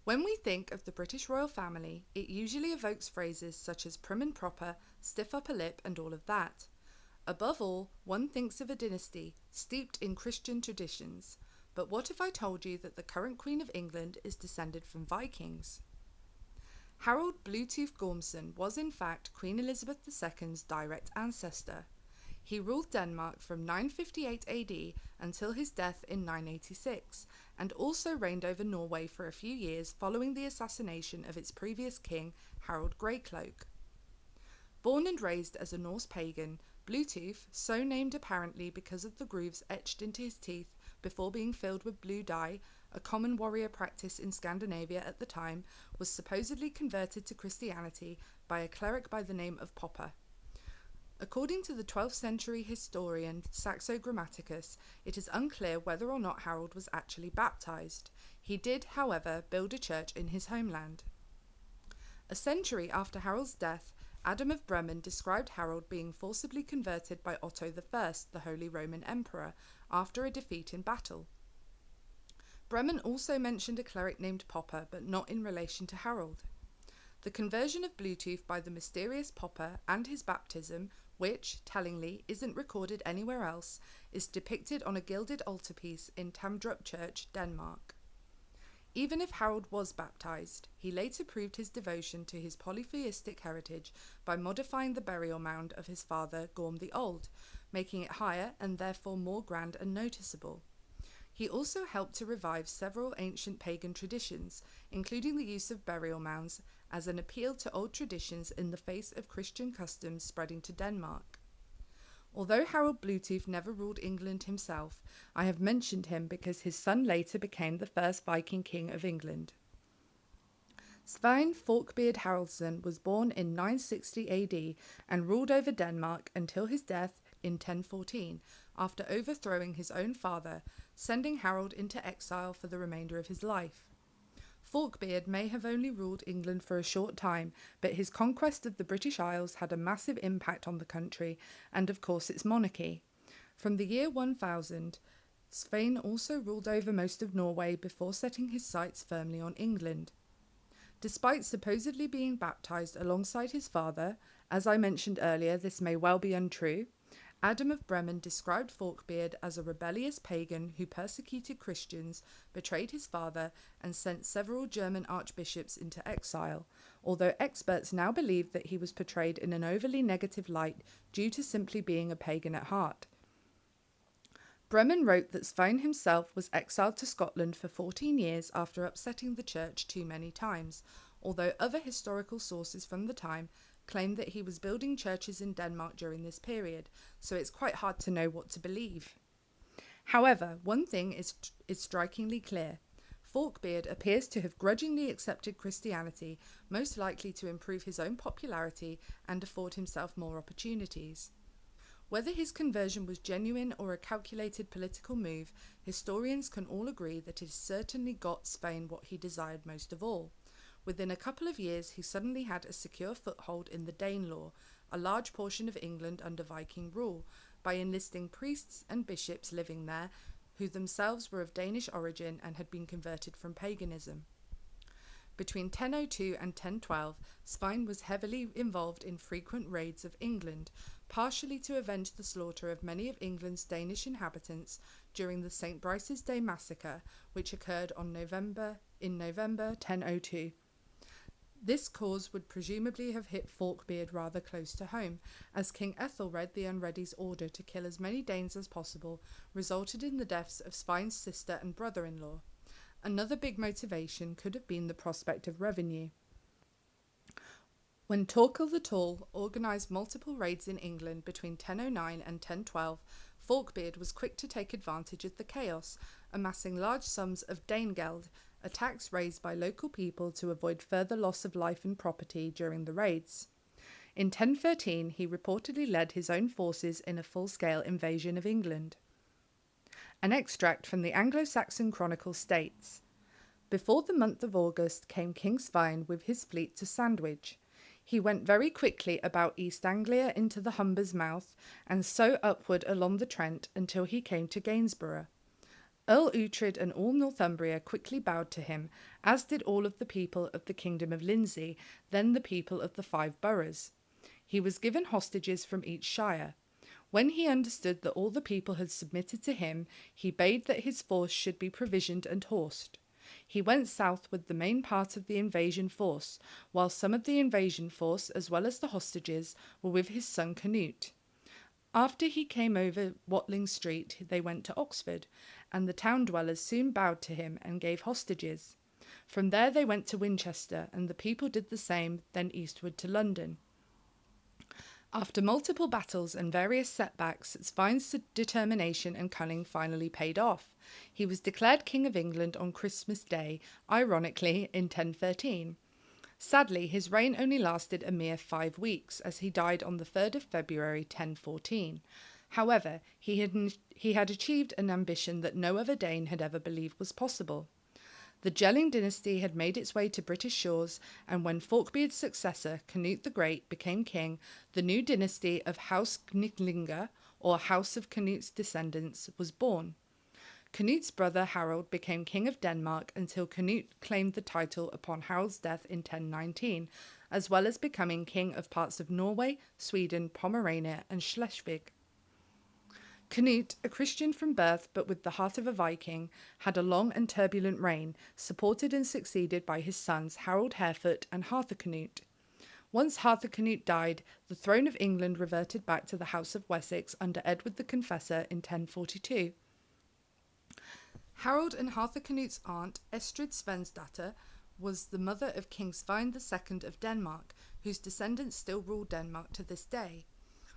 When we think of the British royal family, it usually evokes phrases such as prim and proper, stiff upper lip, and all of that. Above all, one thinks of a dynasty steeped in Christian traditions. But what if I told you that the current Queen of England is descended from Vikings? Harald Bluetooth Gormson was in fact Queen Elizabeth II's direct ancestor. He ruled Denmark from 958 AD until his death in 986, and also reigned over Norway for a few years following the assassination of its previous king, Harald Greycloak. Born and raised as a Norse pagan, Bluetooth, so named apparently because of the grooves etched into his teeth before being filled with blue dye, a common warrior practice in Scandinavia at the time, was supposedly converted to Christianity by a cleric by the name of Popper. According to the 12th century historian Saxo Grammaticus, it is unclear whether or not Harald was actually baptized. He did, however, build a church in his homeland. A century after Harald's death, Adam of Bremen described Harald being forcibly converted by Otto I, the Holy Roman Emperor, after a defeat in battle. Bremen also mentioned a cleric named Popper, but not in relation to Harald. The conversion of Bluetooth by the mysterious Popper and his baptism, which, tellingly, isn't recorded anywhere else, is depicted on a gilded altarpiece in Tamdrup Church, Denmark. Even if Harald was baptized, he later proved his devotion to his polytheistic heritage by modifying the burial mound of his father, Gorm the Old, making it higher and therefore more grand and noticeable. He also helped to revive several ancient pagan traditions, including the use of burial mounds as an appeal to old traditions in the face of Christian customs spreading to Denmark. Although Harald Bluetooth never ruled England himself, I have mentioned him because his son later became the first Viking king of England. Sten Forkbeard Haraldsson was born in 960 AD and ruled over Denmark until his death in 1014, after overthrowing his own father, sending Harald into exile for the remainder of his life. Forkbeard may have only ruled England for a short time, but his conquest of the British Isles had a massive impact on the country and, of course, its monarchy. From the year 1000, Svein also ruled over most of Norway before setting his sights firmly on England. Despite supposedly being baptized alongside his father, as I mentioned earlier, this may well be untrue. Adam of Bremen described Forkbeard as a rebellious pagan who persecuted Christians, betrayed his father, and sent several German archbishops into exile, although experts now believe that he was portrayed in an overly negative light due to simply being a pagan at heart. Bremen wrote that Svein himself was exiled to Scotland for 14 years after upsetting the church too many times, although other historical sources from the time claim that he was building churches in Denmark during this period, so it's quite hard to know what to believe. However, one thing is strikingly clear. Forkbeard appears to have grudgingly accepted Christianity, most likely to improve his own popularity and afford himself more opportunities. Whether his conversion was genuine or a calculated political move, historians can all agree that it certainly got Spain what he desired most of all. Within a couple of years, he suddenly had a secure foothold in the Dane Law, a large portion of England under Viking rule, by enlisting priests and bishops living there, who themselves were of Danish origin and had been converted from paganism. Between 1002 and 1012, Svein was heavily involved in frequent raids of England, partially to avenge the slaughter of many of England's Danish inhabitants during the St. Brice's Day massacre, which occurred in November 1002. This cause would presumably have hit Forkbeard rather close to home, as King Ethelred the Unready's order to kill as many Danes as possible resulted in the deaths of Svein's sister and brother-in-law. Another big motivation could have been the prospect of revenue. When Torkel the Tall organised multiple raids in England between 1009 and 1012, Forkbeard was quick to take advantage of the chaos, amassing large sums of Danegeld, a tax raised by local people to avoid further loss of life and property during the raids. In 1013, he reportedly led his own forces in a full-scale invasion of England. An extract from the Anglo-Saxon Chronicle states, "Before the month of August came King Svein with his fleet to Sandwich. He went very quickly about East Anglia into the Humber's mouth, and so upward along the Trent until he came to Gainsborough. Earl Uhtred and all Northumbria quickly bowed to him, as did all of the people of the kingdom of Lindsey, then the people of the 5 boroughs. He was given hostages from each shire. When he understood that all the people had submitted to him, he bade that his force should be provisioned and horsed. He went south with the main part of the invasion force, while some of the invasion force, as well as the hostages, were with his son Canute. After he came over Watling Street, they went to Oxford, and the town dwellers soon bowed to him and gave hostages. From there they went to Winchester, and the people did the same, then eastward to London. After multiple battles and various setbacks, Svein's determination and cunning finally paid off. He was declared King of England on Christmas Day, ironically in 1013. Sadly, his reign only lasted a mere 5 weeks, as he died on the 3rd of February 1014. However, he had achieved an ambition that no other Dane had ever believed was possible. The Jelling dynasty had made its way to British shores, and when Forkbeard's successor, Canute the Great, became king, the new dynasty of House Knytlinga, or House of Canute's descendants, was born. Canute's brother Harald became king of Denmark until Canute claimed the title upon Harald's death in 1019, as well as becoming king of parts of Norway, Sweden, Pomerania, and Schleswig. Canute, a Christian from birth but with the heart of a Viking, had a long and turbulent reign, supported and succeeded by his sons Harold Harefoot and Harthacnut. Once Harthacnut died, the throne of England reverted back to the House of Wessex under Edward the Confessor in 1042. Harold and Harthacnut's aunt, Estrid Svensdatter, was the mother of King Svein II of Denmark, whose descendants still rule Denmark to this day.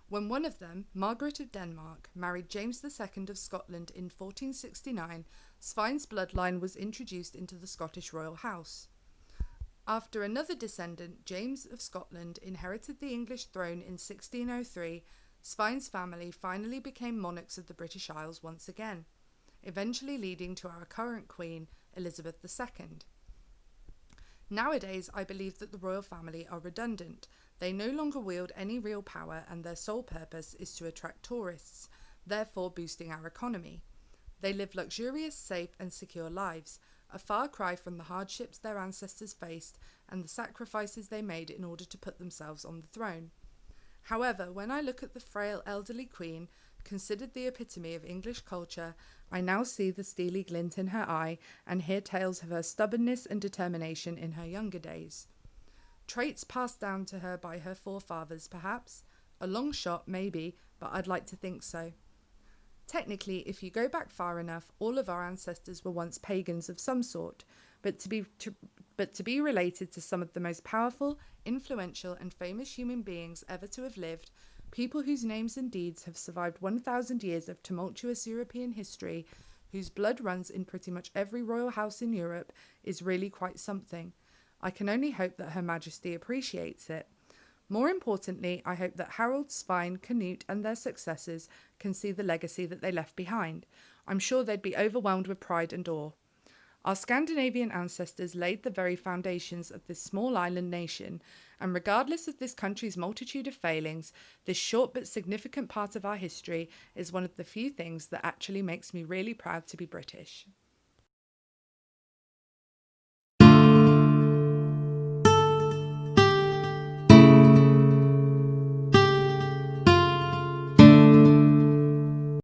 When one of them, Margaret of Denmark, married James II of Scotland in 1469, Svein's bloodline was introduced into the Scottish royal house. After another descendant, James of Scotland, inherited the English throne in 1603, Svein's family finally became monarchs of the British Isles once again, eventually leading to our current queen, Elizabeth II. Nowadays, I believe that the royal family are redundant. They no longer wield any real power, and their sole purpose is to attract tourists, therefore boosting our economy. They live luxurious, safe and secure lives, a far cry from the hardships their ancestors faced and the sacrifices they made in order to put themselves on the throne. However, when I look at the frail elderly queen, considered the epitome of English culture, I now see the steely glint in her eye and hear tales of her stubbornness and determination in her younger days. Traits passed down to her by her forefathers, perhaps. A long shot, maybe, but I'd like to think so. Technically, if you go back far enough, all of our ancestors were once pagans of some sort, but to be related to some of the most powerful, influential and famous human beings ever to have lived, people whose names and deeds have survived 1,000 years of tumultuous European history, whose blood runs in pretty much every royal house in Europe, is really quite something. I can only hope that Her Majesty appreciates it. More importantly, I hope that Harold, Svein, Canute and their successors can see the legacy that they left behind. I'm sure they'd be overwhelmed with pride and awe. Our Scandinavian ancestors laid the very foundations of this small island nation, and regardless of this country's multitude of failings, this short but significant part of our history is one of the few things that actually makes me really proud to be British.